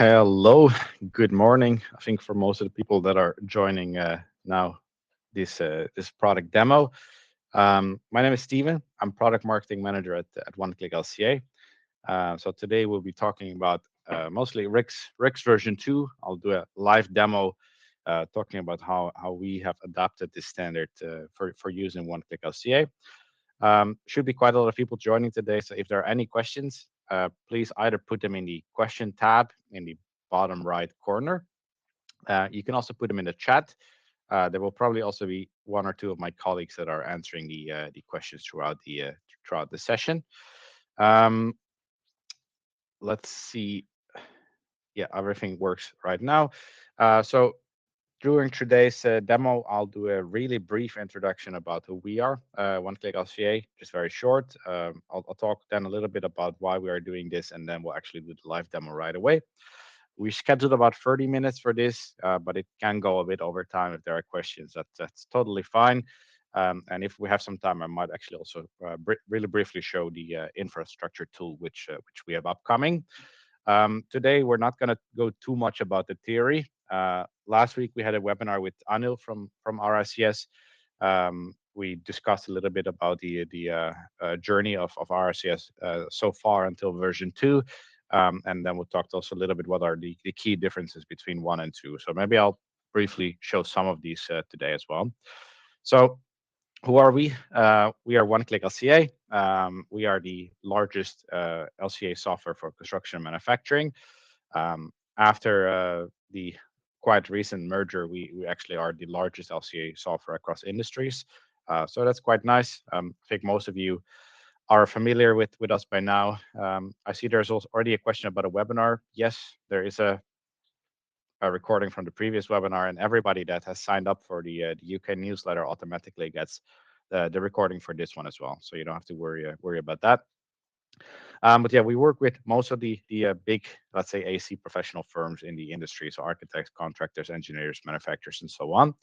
Hello, good morning. I think for most of the people that are joining now this product demo. My name is Steven. I'm product marketing manager at One Click LCA. So today we'll be talking about mostly RICS version 2. I'll do a live demo talking about how we have adapted this standard for using One Click LCA. Should be quite a lot of people joining today. So if there are any questions, please either put them in the question tab in the bottom right corner. You can also put them in the chat. There will probably also be one or two of my colleagues that are answering the questions throughout the session. Um, let's see. Yeah, everything works right now. So during today's demo, I'll do a really brief introduction about who we are, One Click LCA, just very short. I'll talk then a little bit about why we are doing this, and then we'll actually do the live demo right away. We scheduled about 30 minutes for this, but it can go a bit over time if there are questions. That's totally fine. And if we have some time, I might actually also really briefly show the infrastructure tool which we have upcoming. Today, we're not going to go too much about the theory. Last week, we had a webinar with Anil from RICS. We discussed a little bit about the journey of RICS so far until version 2. And then we talked also a little bit what are the key differences between 1 and 2. So maybe I'll briefly show some of these today as well. So who are we? We are One Click LCA. We are the largest LCA software for construction and manufacturing. After the quite recent merger, we actually are the largest LCA software across industries. So that's quite nice. I think most of you are familiar with us by now. I see there's also already a question about a webinar. Yes, there is a recording from the previous webinar, and everybody that has signed up for the UK newsletter automatically gets the recording for this one as well. So you don't have to worry about that. But yeah, we work with most of the big, let's say, AC professional firms in the industry, so architects, contractors, engineers, manufacturers, and so on.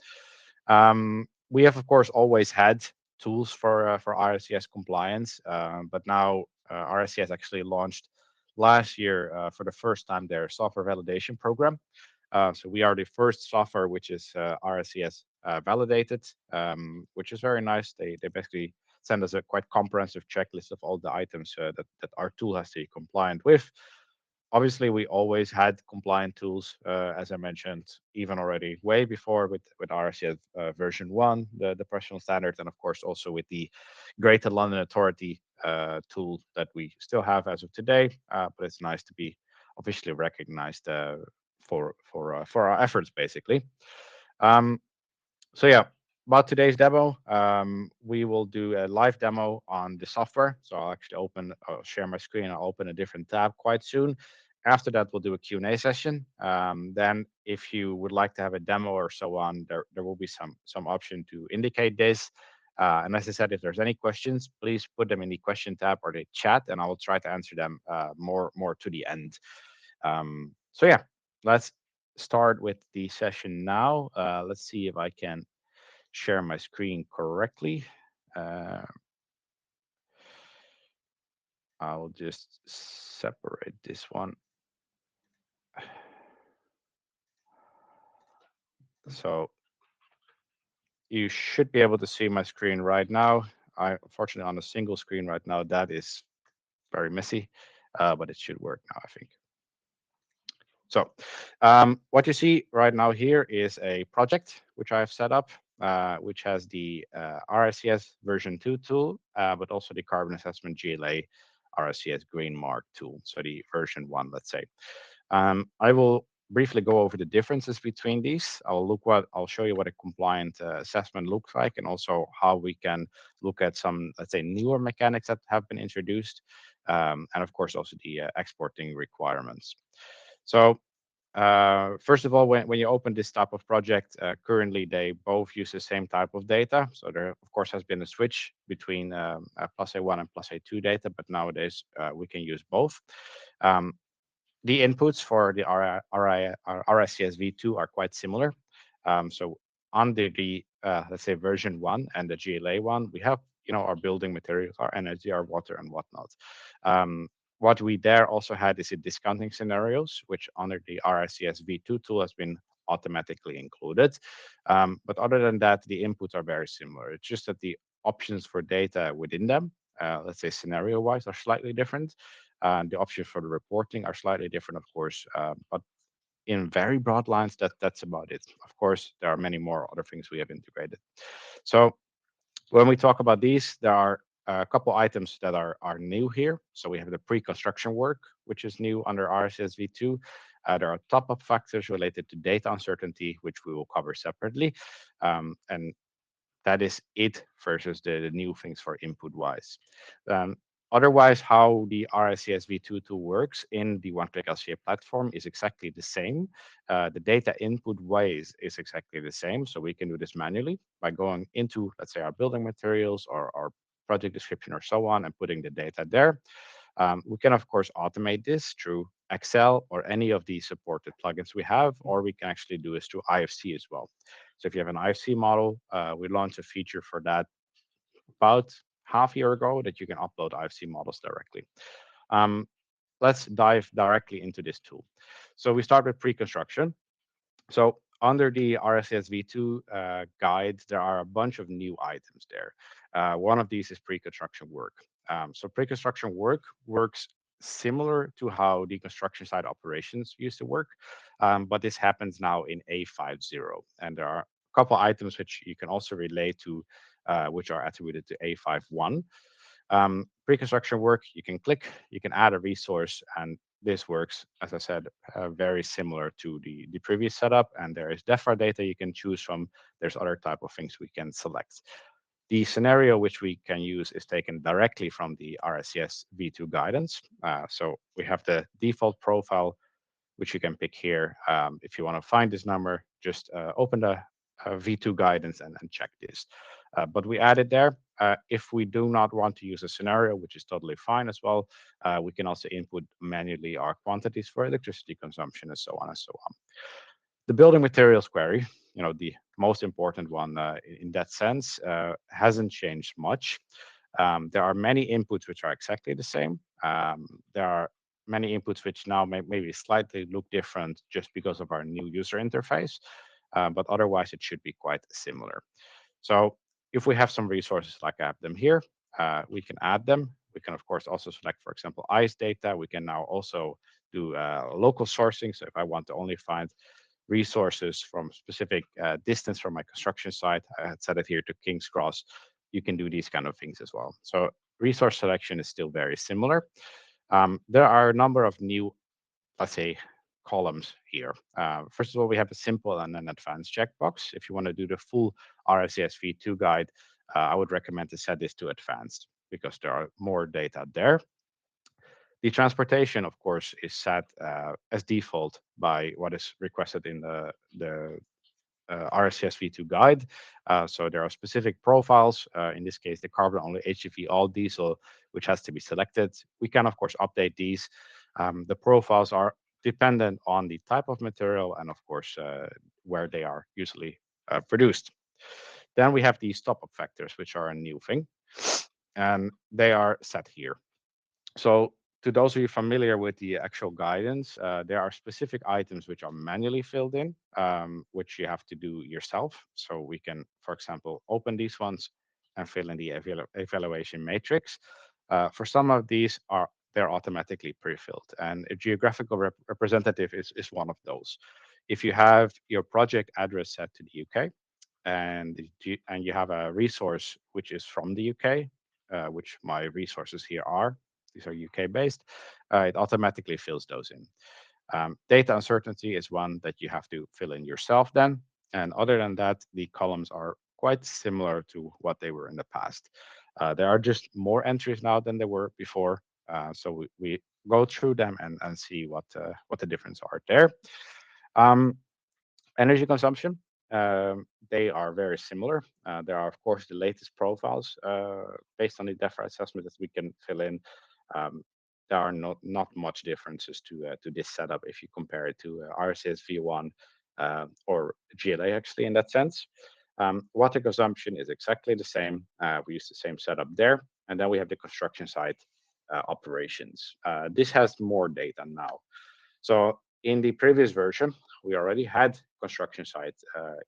We have, of course, always had tools for RICS compliance, but now RICS actually launched last year for the first time their software validation program. So we are the first software which is RICS validated, which is very nice. They basically send us a quite comprehensive checklist of all the items that our tool has to be compliant with. Obviously, we always had compliant tools, as I mentioned, even already way before with RICS version 1, the professional standard, and of course also with the Greater London Authority tool that we still have as of today. But it's nice to be officially recognized for our efforts, basically. Um, so yeah, about today's demo, we will do a live demo on the software. So I'll share my screen. I'll open a different tab quite soon. After that, we'll do a Q&A session. Then if you would like to have a demo or so on, there will be some option to indicate this. And as I said, if there's any questions, please put them in the question tab or the chat, and I will try to answer them more to the end. So yeah, let's start with the session now. Let's see if I can share my screen correctly. I'll just separate this one. So you should be able to see my screen right now. Unfortunately, on a single screen right now, that is very messy, but it should work now, I think. So what you see right now here is a project which I have set up, which has the RICS version 2 tool, but also the carbon assessment GLA RICS green mark tool. So the version 1, let's say. I will briefly go over the differences between these. I'll show you what a compliant assessment looks like, and also how we can look at some, let's say, newer mechanics that have been introduced, and of course also the exporting requirements. So first of all, when you open this type of project, currently they both use the same type of data. So there, of course, has been a switch between plus A1 and plus A2 data, but nowadays we can use both. The inputs for the RICS V2 are quite similar. So under the, let's say, version 1 and the GLA one, we have, our building materials, our energy, our water, and whatnot. What we there also had is a discounting scenarios, which under the RICS V2 tool has been automatically included. But other than that, the inputs are very similar. It's just that the options for data within them, let's say scenario-wise, are slightly different. The options for the reporting are slightly different, of course, but in very broad lines, that's about it. Of course, there are many more other things we have integrated. So when we talk about these, there are a couple items that are new here. So we have the pre-construction work, which is new under RSSV2. There are top-up factors related to data uncertainty, which we will cover separately. And that is it versus the new things for input wise. Otherwise, how the RICS V2 tool works in the One Click LCA platform is exactly the same. The data input ways is exactly the same. So we can do this manually by going into, let's say, our building materials or our project description or so on and putting the data there. We can, of course, automate this through Excel or any of the supported plugins we have, or we can actually do this through IFC as well. So if you have an IFC model, we launched a feature for that about half a year ago that you can upload IFC models directly. Um, let's dive directly into this tool. So we start with pre-construction. So under the RSS V2 guide, there are a bunch of new items there. One of these is pre-construction work. So pre-construction work works similar to how the construction site operations used to work, but this happens now in A50. And there are a couple items which you can also relate to, which are attributed to A51. Pre-construction work, you can click, you can add a resource, and this works, as I said, very similar to the previous setup. And there is DEFRA data you can choose from. There's other type of things we can select. The scenario which we can use is taken directly from the RSCS V2 guidance. So we have the default profile, which you can pick here. If you want to find this number, just open the V2 guidance and check this. But we added there. If we do not want to use a scenario, which is totally fine as well, we can also input manually our quantities for electricity consumption and so on and so on. The building materials query, the most important one in that sense, hasn't changed much. There are many inputs which are exactly the same. There are many inputs which now maybe slightly look different just because of our new user interface, but otherwise it should be quite similar. So if we have some resources like I have them here, we can add them. We can, of course, also select, for example, ICE data. We can now also do local sourcing. So if I want to only find resources from specific distance from my construction site, I had set it here to King's Cross. You can do these kind of things as well. So resource selection is still very similar. There are a number of new, let's say, columns here. First of all, we have a simple and an advanced checkbox. If you want to do the full RSCS V2 guide, I would recommend to set this to advanced because there are more data there. The transportation, of course, is set as default by what is requested in the RSCS V2 guide. So there are specific profiles, in this case, the carbon only HEV all diesel, which has to be selected. We can, of course, update these. The profiles are dependent on the type of material and, of course, where they are usually produced. Then we have these top-up factors, which are a new thing, and they are set here. So to those of you familiar with the actual guidance, there are specific items which are manually filled in, which you have to do yourself. So we can, for example, open these ones and fill in the evaluation matrix. For some of these, they're automatically pre-filled, and a geographical representative is one of those. If you have your project address set to the UK, and you have a resource which is from the UK, which my resources here are, these are UK based, it automatically fills those in. Data uncertainty is one that you have to fill in yourself then. And other than that, the columns are quite similar to what they were in the past. There are just more entries now than there were before. So we go through them and see what the difference are there. Energy consumption, they are very similar. There are, of course, the latest profiles based on the DEFRA assessment that we can fill in. There are not much differences to this setup if you compare it to RCS V1 or GLA, actually, in that sense. Water consumption is exactly the same. We use the same setup there. And then we have the construction site. operations. This has more data now. So in the previous version, we already had construction site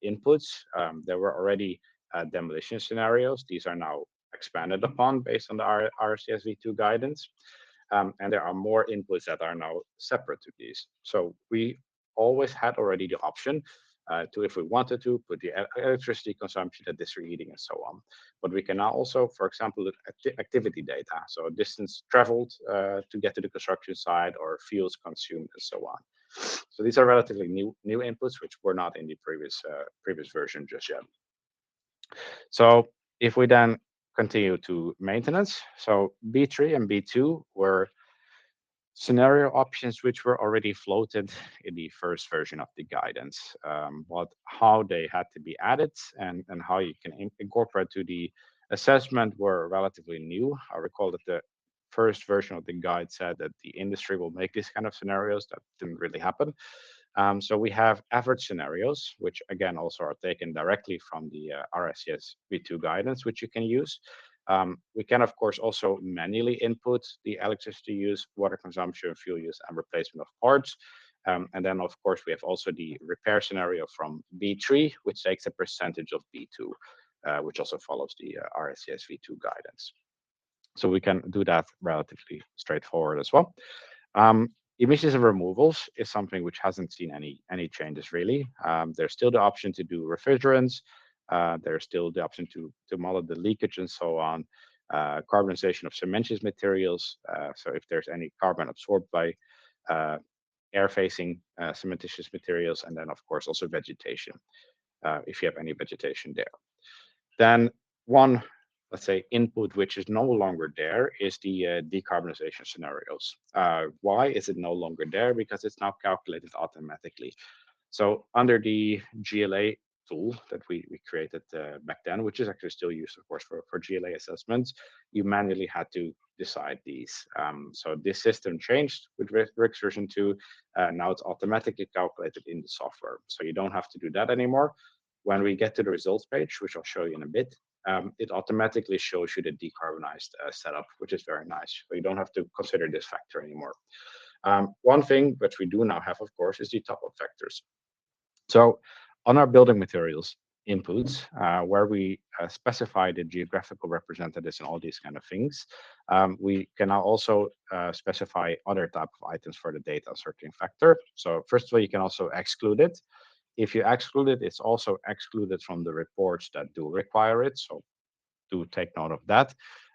inputs. There were already demolition scenarios. These are now expanded upon based on the RCSV2 guidance. And there are more inputs that are now separate to these. So we always had already the option to, if we wanted to, put the electricity consumption, the district heating, and so on. But we can now also, for example, look at activity data, so distance traveled to get to the construction site, or fuels consumed, and so on. So these are relatively new inputs, which were not in the previous version just yet. So if we then continue to maintenance, so B3 and B2 were scenario options which were already floated in the first version of the guidance, but how they had to be added and how you can incorporate to the assessment were relatively new. I recall that the first version of the guide said that the industry will make these kind of scenarios. That didn't really happen. So we have average scenarios, which again also are taken directly from the RSCS V2 guidance, which you can use. We can, of course, also manually input the electricity use, water consumption, fuel use, and replacement of parts. And then, of course, we have also the repair scenario from B3, which takes a percentage of B2, which also follows the RSCS V2 guidance. So we can do that relatively straightforward as well. Emissions and removals is something which hasn't seen any changes really. There's still the option to do refrigerants. There's still the option to model the leakage and so on. Carbonization of cementitious materials. So if there's any carbon absorbed by air-facing cementitious materials, and then of course also vegetation, if you have any vegetation there. Then one, let's say, input which is no longer there is the decarbonization scenarios. Why is it no longer there? Because it's now calculated automatically. So under the GLA tool that we created back then, which is actually still used, of course, for GLA assessments, you manually had to decide these. So this system changed with RICS version 2. Now it's automatically calculated in the software. So you don't have to do that anymore. When we get to the results page, which I'll show you in a bit, it automatically shows you the decarbonized setup, which is very nice. So you don't have to consider this factor anymore. One thing which we do now have, of course, is the top-up factors. So on our building materials inputs, where we specify the geographical representatives and all these kind of things, we can now also specify other type of items for the data sorting factor. So first of all, you can also exclude it. If you exclude it, it's also excluded from the reports that do require it. So do take note of that.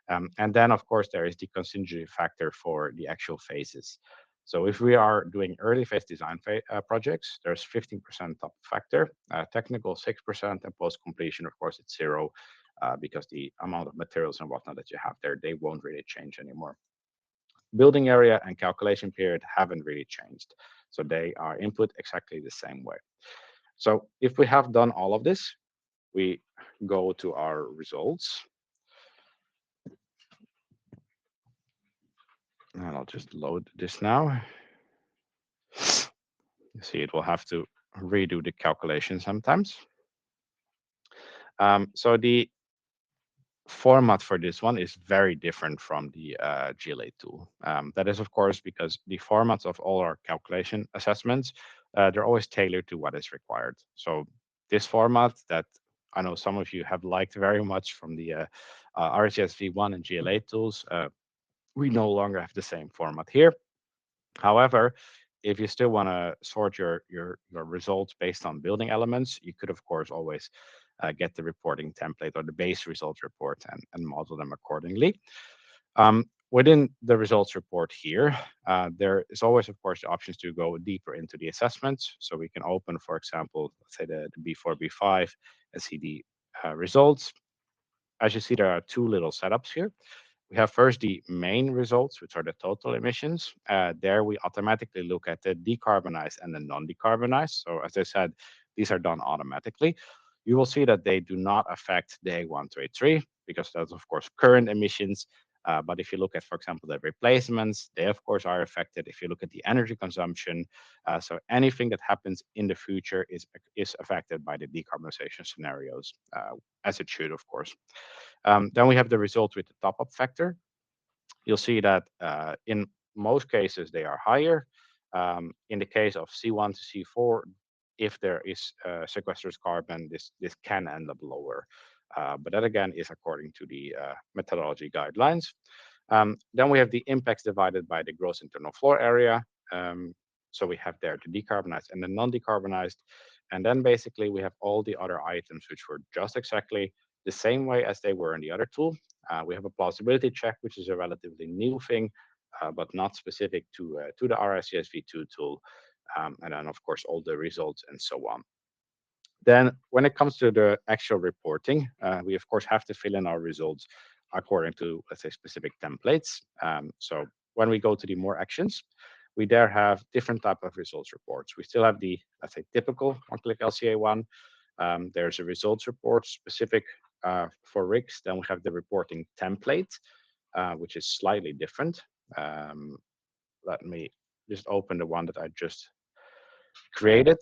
And then, of course, there is the contingency factor for the actual phases. So if we are doing early phase design projects, there's 15% top factor, technical 6%, and post completion, of course, it's 0, because the amount of materials and whatnot that you have there, they won't really change anymore. Building area and calculation period haven't really changed. So they are input exactly the same way. So if we have done all of this, we go to our results. And I'll just load this now. You see, it will have to redo the calculation sometimes. So the format for this one is very different from the GLA tool. That is, of course, because the formats of all our calculation assessments, they're always tailored to what is required. So this format that I know some of you have liked very much from the RCS V1 and GLA tools, we no longer have the same format here. However, if you still want to sort your results based on building elements, you could, of course, always get the reporting template or the base results report and model them accordingly. Within the results report here, there is always, of course, the options to go deeper into the assessments. So we can open, for example, let's say the B4, B5, and see the results. As you see, there are two little setups here. We have first the main results, which are the total emissions. There we automatically look at the decarbonized and the non-decarbonized. So as I said, these are done automatically. You will see that they do not affect the A1 to A3 because that's, of course, current emissions. But if you look at, for example, the replacements, they, of course, are affected. If you look at the energy consumption, so anything that happens in the future is affected by the decarbonization scenarios, as it should, of course. Then we have the result with the top-up factor. you'll see that in most cases they are higher. In the case of C1 to C4, if there is sequestered carbon, this can end up lower. But that again is according to the methodology guidelines. Then we have the impacts divided by the gross internal floor area. Um, so we have there the decarbonized and the non-decarbonized. And then basically we have all the other items which were just exactly the same way as they were in the other tool. We have a plausibility check, which is a relatively new thing, but not specific to the RICS-V2 tool. And then, of course, all the results and so on. Then when it comes to the actual reporting, we of course have to fill in our results according to, let's say, specific templates. So when we go to the more actions, we there have different type of results reports. We still have the, let's say, typical one-click LCA one. There's a results report specific for RICS. Then we have the reporting template, which is slightly different. Let me just open the one that I just created.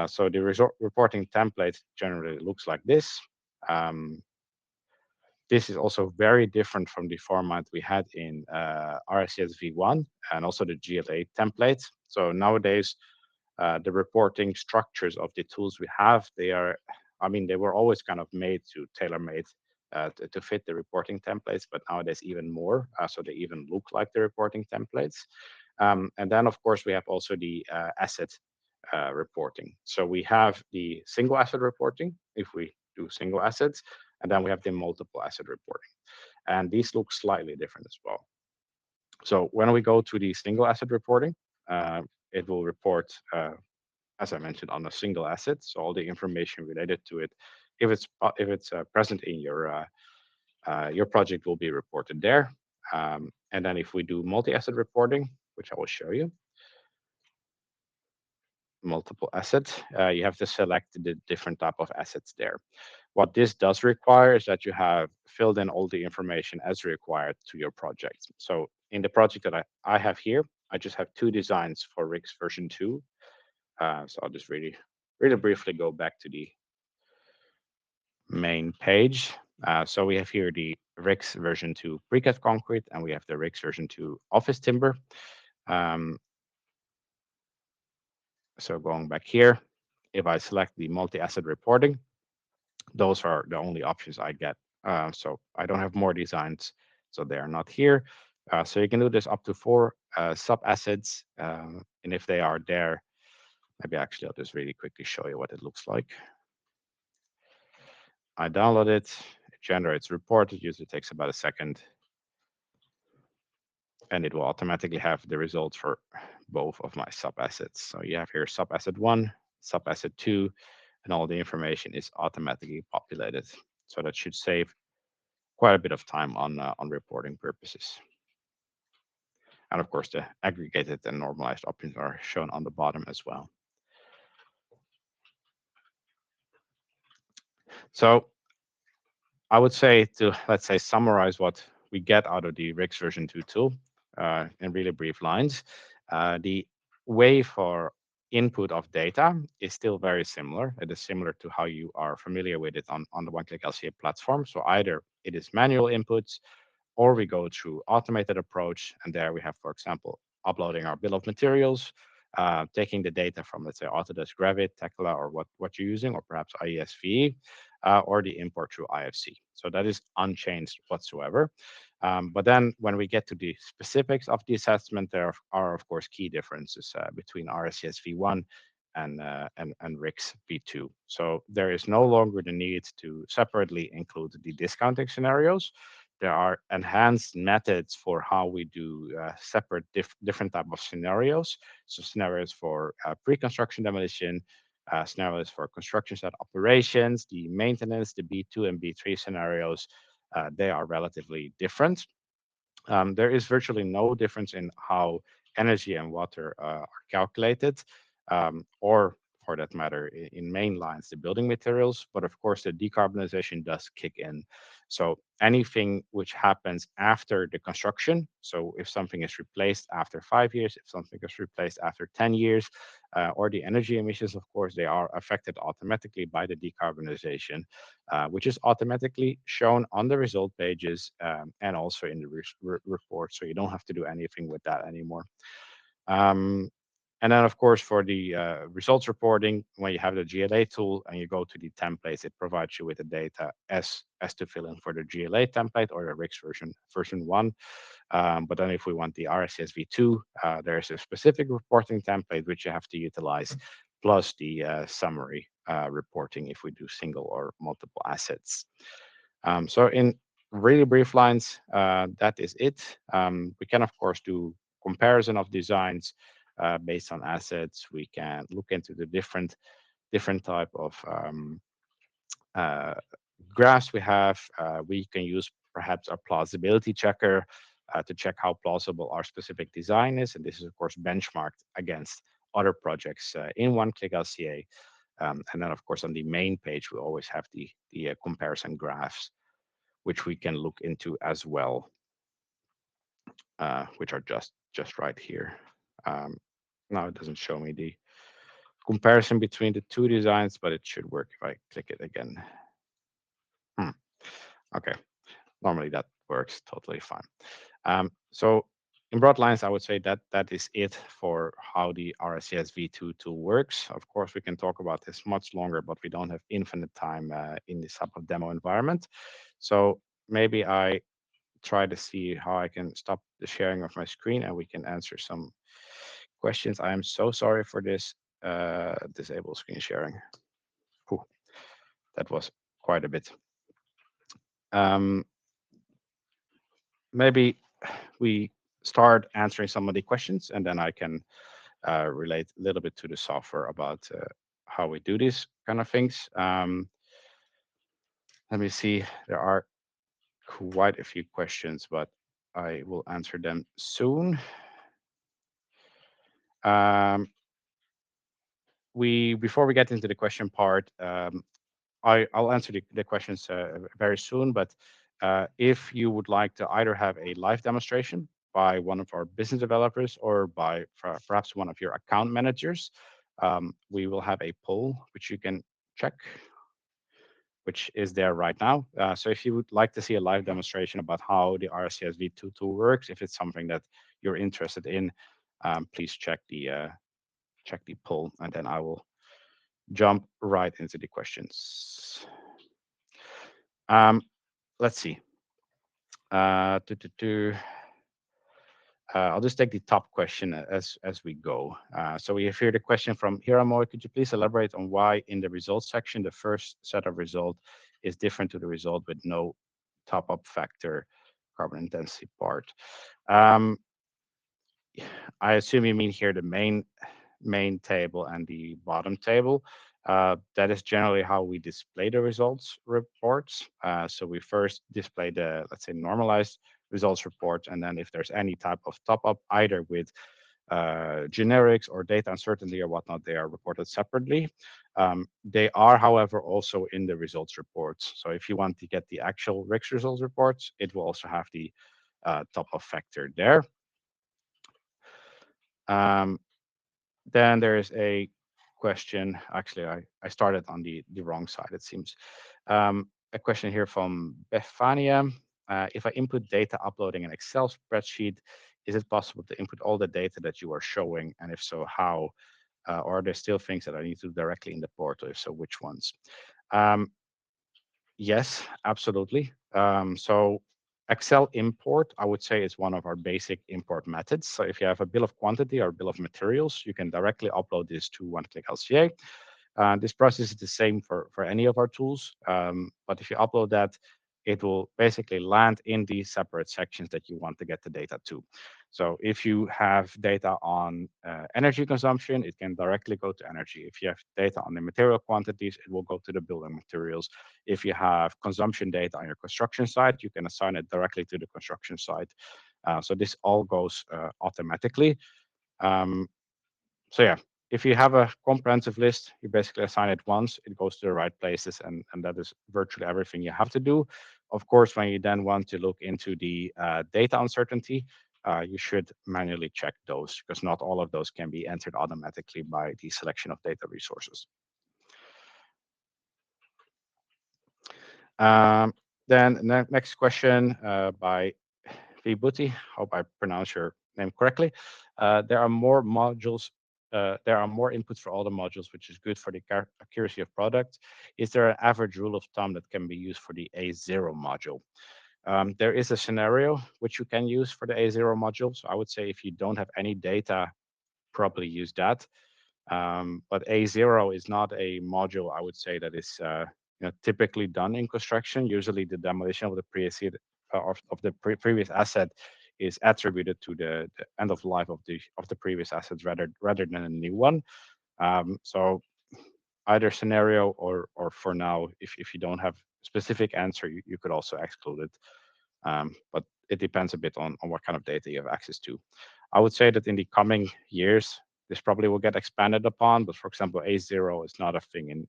So the reporting template generally looks like this. Um, this is also very different from the format we had in RICS V1 and also the GLA template. So nowadays, the reporting structures of the tools we have, they are, I mean, they were always kind of made to tailor-made to fit the reporting templates, but nowadays even more, so they even look like the reporting templates. And then, of course, we have also the asset reporting. So we have the single asset reporting, if we do single assets, and then we have the multiple asset reporting. And these look slightly different as well. So when we go to the single asset reporting, it will report, as I mentioned, on a single asset. So all the information related to it, if it's present in your project, will be reported there. And then if we do multi-asset reporting, which I will show you, multiple assets, you have to select the different type of assets there. What this does require is that you have filled in all the information as required to your project. So in the project that I have here, I just have two designs for RICS version 2. So I'll just really briefly go back to the main page. So we have here the RICS version 2 precast concrete, and we have the RICS version 2 office timber. So going back here, if I select the multi-asset reporting, those are the only options I get. So I don't have more designs, so they are not here. So you can do this up to 4 sub-assets, and if they are there, maybe actually I'll just really quickly show you what it looks like. I download it, it generates a report, it usually takes about a second, and it will automatically have the results for both of my sub-assets. So you have here sub-asset 1, sub-asset 2, and all the information is automatically populated. So that should save quite a bit of time on reporting purposes. And of course, the aggregated and normalized options are shown on the bottom as well. So I would say to, let's say, summarize what we get out of the RICS version 2 tool in really brief lines. The way for input of data is still very similar. It is similar to how you are familiar with it on the One Click LCA platform. So either it is manual inputs, or we go through automated approach, and there we have, for example, uploading our bill of materials, taking the data from, let's say, Autodesk Revit, Tekla, or what you're using, or perhaps IESVE, or the import through IFC. So that is unchanged whatsoever. But then when we get to the specifics of the assessment, there are of course key differences between RICS V1 and RICS V2. So there is no longer the need to separately include the discounting scenarios. There are enhanced methods for how we do separate different type of scenarios. So scenarios for pre-construction demolition, scenarios for construction site operations, the maintenance, the B2 and B3 scenarios, they are relatively different. There is virtually no difference in how energy and water are calculated, or for that matter, in main lines, the building materials. But of course, the decarbonization does kick in. So anything which happens after the construction, so if something is replaced after 5 years, if something is replaced after 10 years, or the energy emissions, of course, they are affected automatically by the decarbonization, which is automatically shown on the result pages, and also in the report. So you don't have to do anything with that anymore. Um, and then, of course, for the results reporting, when you have the GLA tool and you go to the templates, it provides you with the data as to fill in for the GLA template or the RICS version 1. But then if we want the RICS v2, there's a specific reporting template which you have to utilize, plus the summary reporting if we do single or multiple assets. So in really brief lines, that is it. We can, of course, do comparison of designs based on assets. We can look into the different type of uh, graphs we have. We can use perhaps a plausibility checker to check how plausible our specific design is. And this is, of course, benchmarked against other projects in One Click LCA. And then, of course, on the main page, we always have the comparison graphs, which we can look into as well, which are just right here. Now it doesn't show me the comparison between the two designs, but it should work if I click it again. Okay, normally that works totally fine. So in broad lines, I would say that that is it for how the RICS v2 tool works. Of course, we can talk about this much longer, but we don't have infinite time in this type of demo environment. So maybe I try to see how I can stop the sharing of my screen and we can answer some questions. I am so sorry for this disable screen sharing. Whew, that was quite a bit. Maybe we start answering some of the questions and then I can relate a little bit to the software about how we do these kind of things. Let me see, there are quite a few questions, but I will answer them soon. Before we get into the question part, I'll answer the questions very soon, but if you would like to either have a live demonstration by one of our business developers or by perhaps one of your account managers, we will have a poll which you can check, which is there right now. So if you would like to see a live demonstration about how the RICS v2 tool works, if it's something that you're interested in, please check the poll, and then I will jump right into the questions. Let's see. I'll just take the top question as we go. So we have here the question from Hiramoy. Could you please elaborate on why in the results section, the first set of result is different to the result with no top-up factor carbon intensity part? I assume you mean here the main table and the bottom table. That is generally how we display the results reports. So we first display the, let's say, normalized results report, and then if there's any type of top up, either with generics or data uncertainty or whatnot, they are reported separately. They are, however, also in the results reports. So if you want to get the actual RICS results reports, it will also have the top up factor there. Then there is a question. Actually, I started on the wrong side, it seems. A question here from Befania. If I input data uploading an Excel spreadsheet, is it possible to input all the data that you are showing? And if so, how? Or are there still things that I need to do directly in the portal? If so, which ones? Yes, absolutely. So Excel import, I would say, is one of our basic import methods. So if you have a bill of quantity or bill of materials, you can directly upload this to One Click LCA. This process is the same for any of our tools, but if you upload that, it will basically land in these separate sections that you want to get the data to. So if you have data on energy consumption, it can directly go to energy. If you have data on the material quantities, it will go to the building materials. If you have consumption data on your construction site, you can assign it directly to the construction site. So this all goes automatically. So yeah, if you have a comprehensive list, you basically assign it once, it goes to the right places, and that is virtually everything you have to do. Of course, when you then want to look into the data uncertainty, you should manually check those because not all of those can be entered automatically by the selection of data resources. Um, then next question by Vibhuti, hope I pronounce your name correctly. There are more modules. There are more inputs for all the modules, which is good for the accuracy of product. Is there an average rule of thumb that can be used for the A0 module? There is a scenario which you can use for the A0 module. So I would say if you don't have any data, probably use that. But A0 is not a module, I would say, that is typically done in construction. Usually the demolition of the previous asset is attributed to the end of life of the previous assets rather than a new one. So either scenario or for now, if you don't have specific answer, you could also exclude it. But it depends a bit on what kind of data you have access to. I would say that in the coming years, this probably will get expanded upon. But for example, A0 is not a thing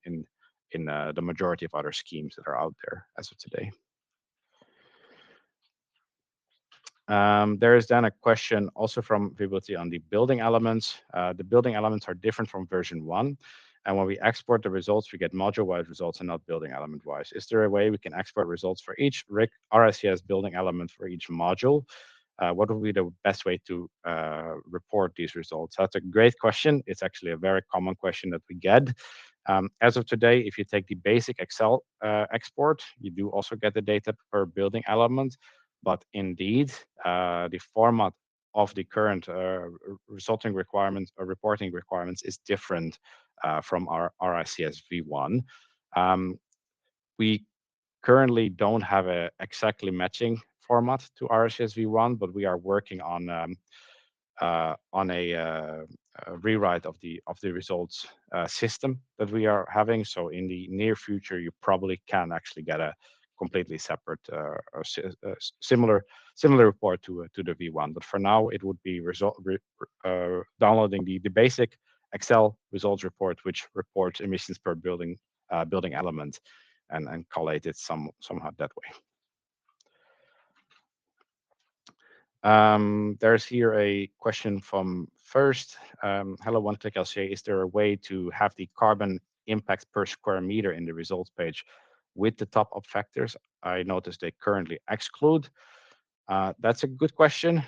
in the majority of other schemes that are out there as of today. There is then a question also from Vibhuti on the building elements. The building elements are different from version 1. And when we export the results, we get module-wise results and not building element-wise. Is there a way we can export results for each RICS building element for each module? What would be the best way to report these results? That's a great question. It's actually a very common question that we get. As of today, if you take the basic Excel export, you do also get the data per building element. But indeed, the format of the current resulting requirements or reporting requirements is different from our RICS V1. We currently don't have a exactly matching format to RICS V1, but we are working on a rewrite of the results system that we are having. So in the near future, you probably can actually get a completely separate similar report to the V1. But for now, it would be downloading the basic Excel results report, which reports emissions per building element, and collate it somehow that way. There's here a question from First. Hello, One Click LCA. Is there a way to have the carbon impact per square meter in the results page with the top up factors? I noticed they currently exclude. That's a good question.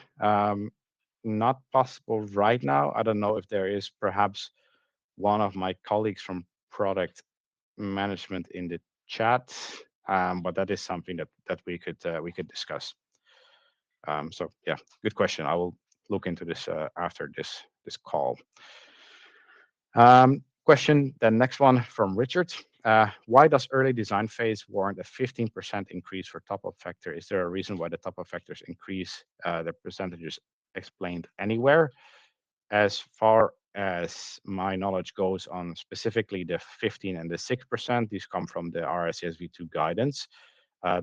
Not possible right now. I don't know if there is perhaps one of my colleagues from product management in the chat, but that is something that we could discuss. So yeah, good question. I will look into this after this call. Question, the next one from Richard. Why does early design phase warrant a 15% increase for top-up factor? Is there a reason why the top-up factors increase the percentages explained anywhere? As far as my knowledge goes on specifically the 15 and the 6%, these come from the RICS V2 guidance.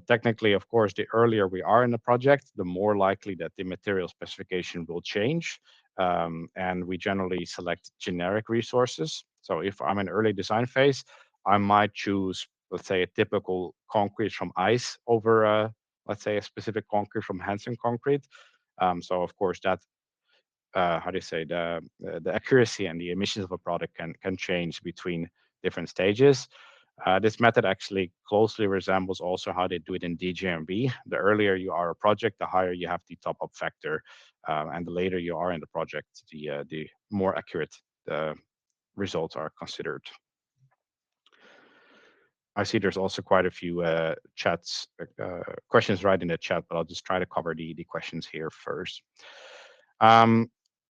Technically, of course, the earlier we are in the project, the more likely that the material specification will change. And we generally select generic resources. So if I'm in early design phase, I might choose, let's say, a typical concrete from ICE over, let's say, a specific concrete from Hansen Concrete. So of course, that how do you say, the accuracy and the emissions of a product can change between different stages. This method actually closely resembles also how they do it in DGMB. The earlier you are a project, the higher you have the top-up factor, and the later you are in the project, the more accurate the results are considered. I see there's also quite a few questions right in the chat, but I'll just try to cover the questions here first.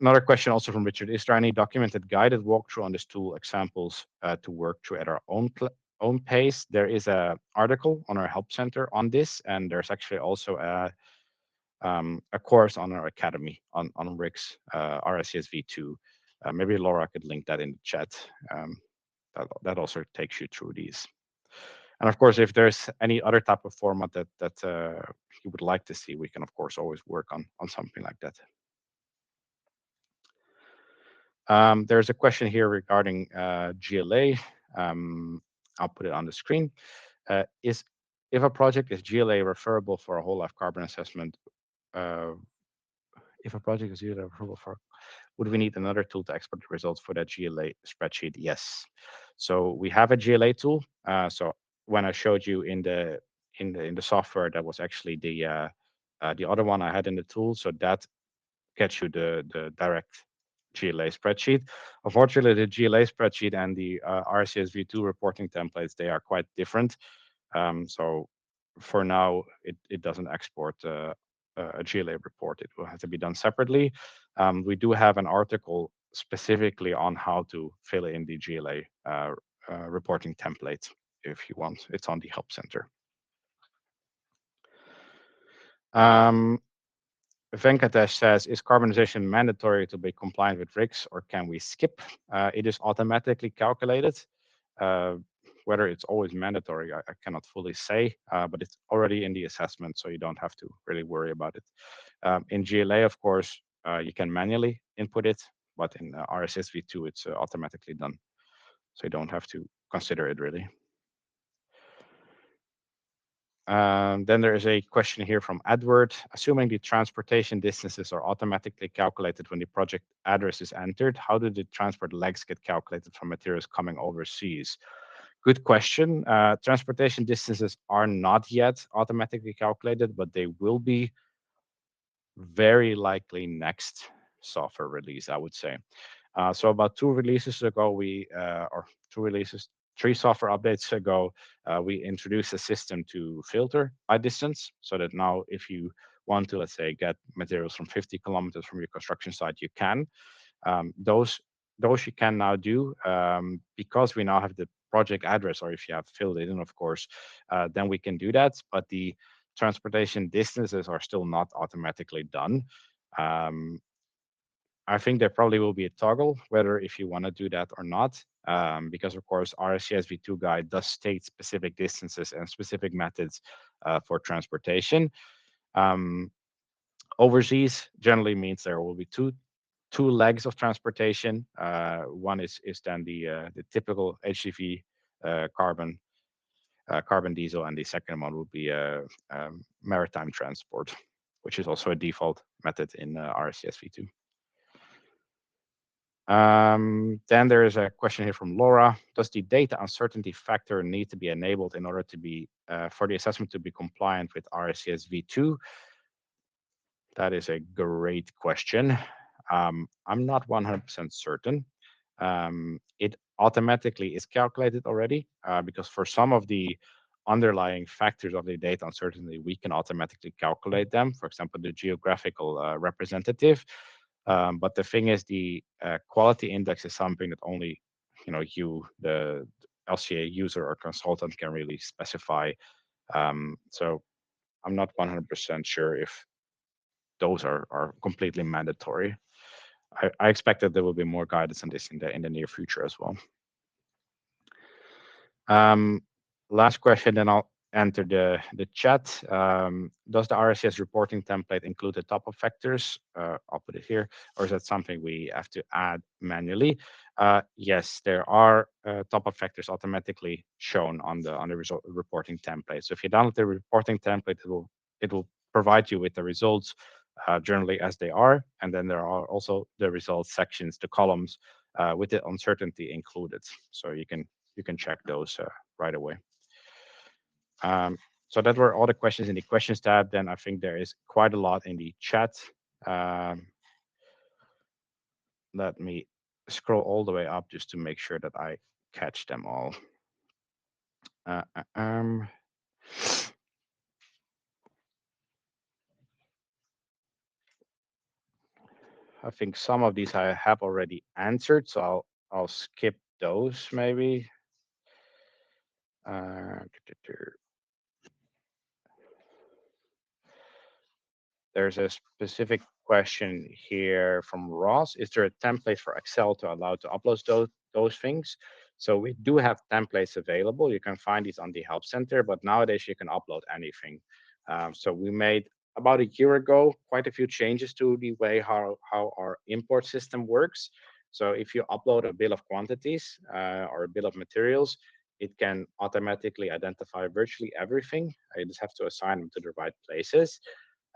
Another question also from Richard. Is there any documented guided walkthrough on this tool examples to work through at our own pace? There is an article on our help center on this, and there's actually also a course on our academy on RICS, RICS V2. Maybe Laura could link that in the chat. That also takes you through these. And of course, if there's any other type of format that you would like to see, we can of course always work on something like that. There's a question here regarding GLA. I'll put it on the screen. Is if a project is GLA referable for a whole life carbon assessment, uh, if a project is GLA referable for, would we need another tool to export the results for that GLA spreadsheet? Yes. So we have a GLA tool. So when I showed you in the software, that was actually the other one I had in the tool. So that gets you the direct GLA spreadsheet. Unfortunately, the GLA spreadsheet and the RCS V2 reporting templates, they are quite different. So for now, it doesn't export a GLA report. It will have to be done separately. We do have an article specifically on how to fill in the GLA reporting template if you want. It's on the Help Center. Um, Venkatesh says, is carbonization mandatory to be compliant with RICS, or can we skip? It is automatically calculated. Uh, whether it's always mandatory, I cannot fully say, but it's already in the assessment, so you don't have to really worry about it. In GLA, of course, you can manually input it, but in RSS v2, it's automatically done. So you don't have to consider it really. Then there is a question here from Edward. Assuming the transportation distances are automatically calculated when the project address is entered, how do the transport legs get calculated from materials coming overseas? Good question. Transportation distances are not yet automatically calculated, but they will be very likely next software release, I would say. So about 2 releases ago, or 2 releases, 3 software updates ago, we introduced a system to filter by distance, so that now if you want to, let's say, get materials from 50 kilometers from your construction site, you can. Those you can now do because we now have the project address, or if you have filled it in, of course, then we can do that. But the transportation distances are still not automatically done. Um, I think there probably will be a toggle whether if you want to do that or not, because of course RSCS v2 guide does state specific distances and specific methods for transportation. Um, Overseas generally means there will be two legs of transportation. One is then the typical HCV carbon diesel, and the second one would be maritime transport, which is also a default method in RSCS v2. Then there is a question here from Laura. Does the data uncertainty factor need to be enabled in order to be for the assessment to be compliant with RSCS v2? That is a great question. I'm not 100% certain. It automatically is calculated already because for some of the underlying factors of the data uncertainty, we can automatically calculate them. For example, the geographical representative. But the thing is, the quality index is something that only you, the LCA user or consultant, can really specify. So I'm not 100% sure if those are completely mandatory. I expect that there will be more guidance on this in the near future as well. Um, Last question, then I'll enter the chat. Does the RSCS reporting template include the top-up factors? I'll put it here, or is that something we have to add manually? Yes, there are top-up factors automatically shown on the result reporting template. So if you download the reporting template, it will provide you with the results generally as they are, and then there are also the results sections, the columns with the uncertainty included. So you can check those right away. So that were all the questions in the questions tab. Then I think there is quite a lot in the chat. Let me scroll all the way up just to make sure that I catch them all. I think some of these I have already answered, so I'll skip those maybe. There's a specific question here from Ross. Is there a template for Excel to allow to upload those things? So we do have templates available. You can find these on the Help Center, but nowadays you can upload anything. So we made about a year ago quite a few changes to the way how our import system works. So if you upload a bill of quantities or a bill of materials, it can automatically identify virtually everything. You just have to assign them to the right places.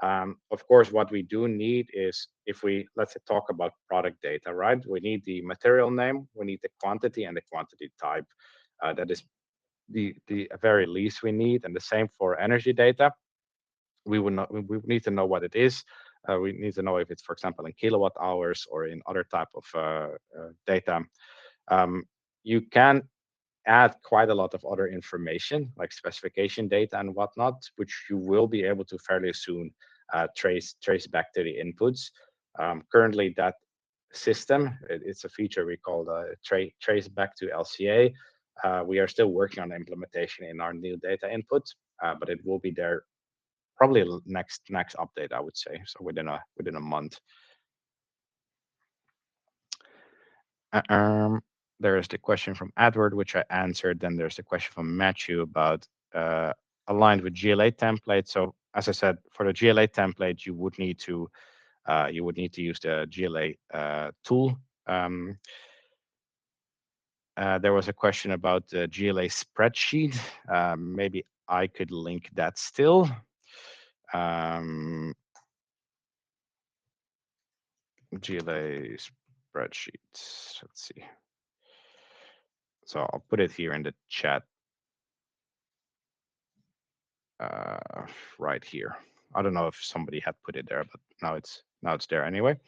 Of course, what we do need is, if we, let's say, talk about product data, right? We need the material name, we need the quantity and the quantity type. That is the very least we need. And the same for energy data. We need to know what it is. We need to know if it's, for example, in kilowatt hours or in other type of data. You can add quite a lot of other information like specification data and whatnot, which you will be able to fairly soon trace back to the inputs. Currently, that system, it's a feature we call trace back to LCA. We are still working on the implementation in our new data input, but it will be there probably next update, I would say. So within a month. Um, there's the question from Edward, which I answered. Then there's the question from Matthew about aligned with GLA template. So as I said, for the GLA template, you would need to use the GLA tool. There was a question about the GLA spreadsheet. Maybe I could link that still. GLA spreadsheets. Let's see. So I'll put it here in the chat right here. I don't know if somebody had put it there, but now it's there anyway.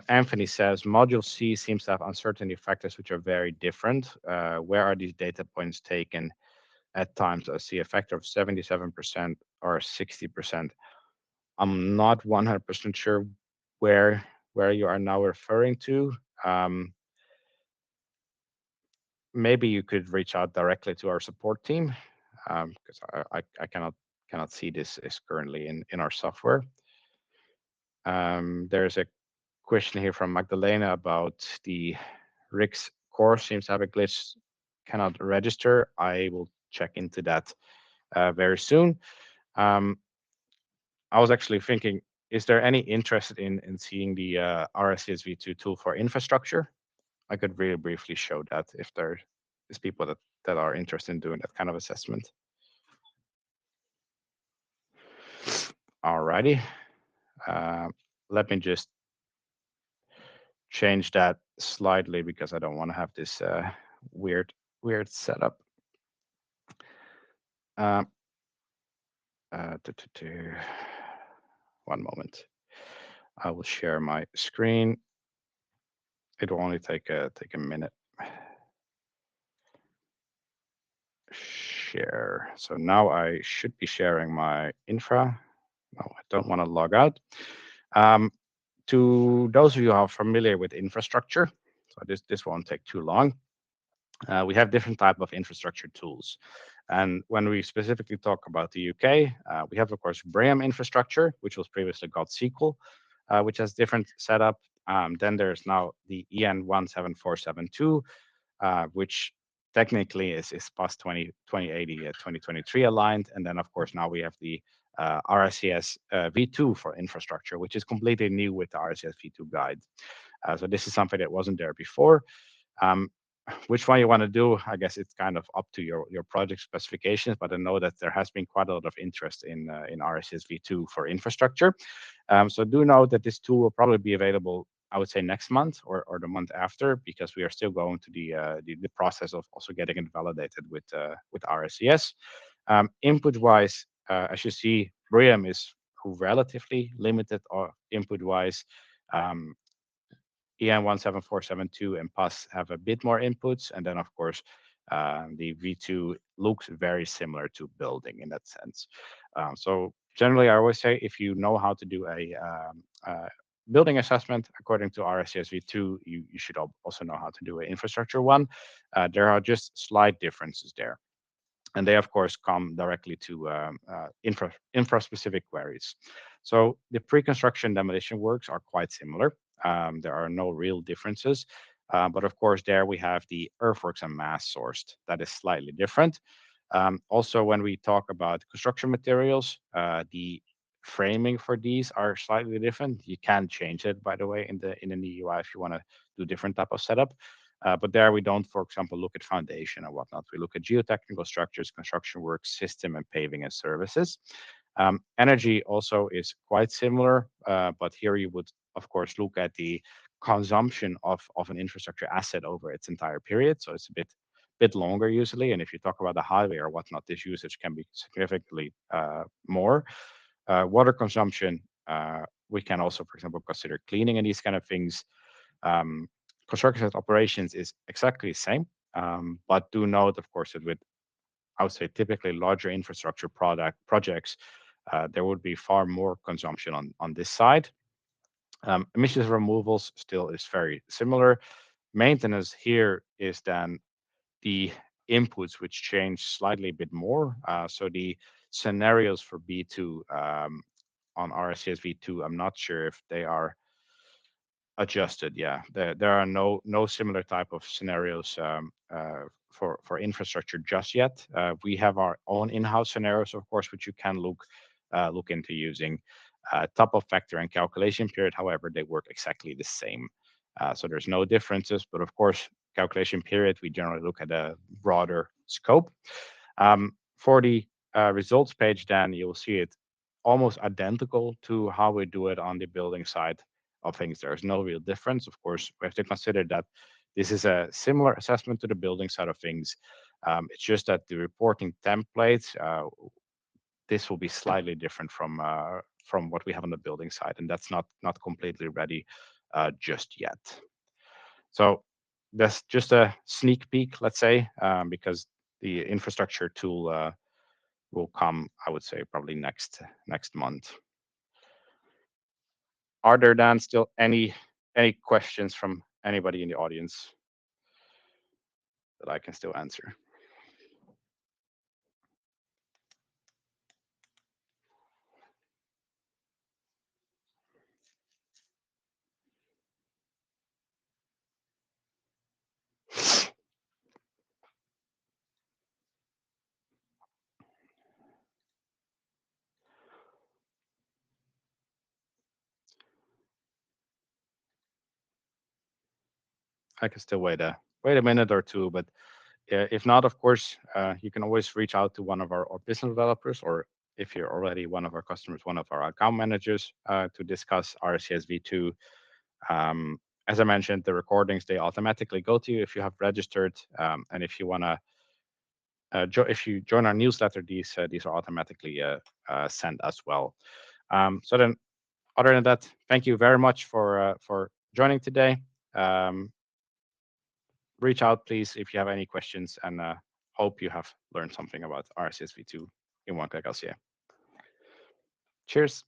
Anthony says module C seems to have uncertainty factors which are very different. Where are these data points taken? At times I see a factor of 77% or 60%. I'm not 100% sure where you are now referring to. Maybe you could reach out directly to our support team, because I cannot see this is currently in our software. There's a question here from Magdalena about the RICS core seems to have a glitch, cannot register. I will check into that very soon. I was actually thinking, is there any interest in seeing the RICS V2 tool for infrastructure? I could really briefly show that if there is people that are interested in doing that kind of assessment. Alrighty. Let me just change that slightly because I don't want to have this weird setup. One moment. I will share my screen. It will only take a minute. Share. So now I should be sharing my infra. No, I don't want to log out. To those of you who are familiar with infrastructure, so this won't take too long. We have different type of infrastructure tools. And when we specifically talk about the UK, we have, of course, BRIAM infrastructure, which was previously called SQL, which has different setup. Then there's now the EN 17472, which technically is PAS 2080 2023 aligned. And then, of course, now we have the RICS V2 for infrastructure, which is completely new with the RICS V2 guide. So this is something that wasn't there before. Which one you want to do, I guess it's kind of up to your project specifications, but I know that there has been quite a lot of interest in RICS V2 for infrastructure. So do know that this tool will probably be available, I would say, next month or the month after, because we are still going to the process of also getting it validated with RICS. Input-wise, as you see, BRIAM is relatively limited input-wise. EN 17472 and PAS have a bit more inputs, and then of course the V2 looks very similar to building in that sense. So generally, I always say if you know how to do a building assessment according to RICS V2, you should also know how to do an infrastructure one. There are just slight differences there. And they, of course, come directly to infra-specific queries. So the pre-construction demolition works are quite similar. There are no real differences. But of course, there we have the earthworks and mass sourced. That is slightly different. Also, when we talk about construction materials, the framing for these are slightly different. You can change it, by the way, in the new UI if you want to do different type of setup. But there we don't, for example, look at foundation and whatnot. We look at geotechnical structures, construction work, system, and paving and services. Energy also is quite similar, but here you would, of course, look at the consumption of an infrastructure asset over its entire period. So it's a bit longer usually. And if you talk about the highway or whatnot, this usage can be significantly more. Water consumption, we can also, for example, consider cleaning and these kind of things. Um, Construction site operations is exactly the same, but do note, of course, that with, I would say, typically larger infrastructure projects, there would be far more consumption on this side. Emissions removals still is very similar. Maintenance here is then the inputs which change slightly a bit more. So the scenarios for B2 on RSCS V2, I'm not sure if they are adjusted. Yeah, there are no similar type of scenarios for infrastructure just yet. We have our own in-house scenarios, of course, which you can look into using. Top of factor and calculation period, however, they work exactly the same. So there's no differences, but of course, calculation period, we generally look at a broader scope. For the results page, then you'll see it almost identical to how we do it on the building side of things. There's no real difference. Of course, we have to consider that this is a similar assessment to the building side of things. It's just that the reporting templates, this will be slightly different from what we have on the building side, and that's not completely ready just yet. So that's just a sneak peek, let's say, because the infrastructure tool will come, I would say, probably next month. Are there then still any questions from anybody in the audience that I can still answer? I can still wait a minute or two, but if not, of course, you can always reach out to one of our business developers, or if you're already one of our customers, one of our account managers to discuss RCS V2. As I mentioned, the recordings, they automatically go to you if you have registered, and if you want to if you join our newsletter, these are automatically sent as well. So then, other than that, thank you very much for joining today. Reach out, please, if you have any questions, and hope you have learned something about RCS V2 in One Click LCA. Cheers.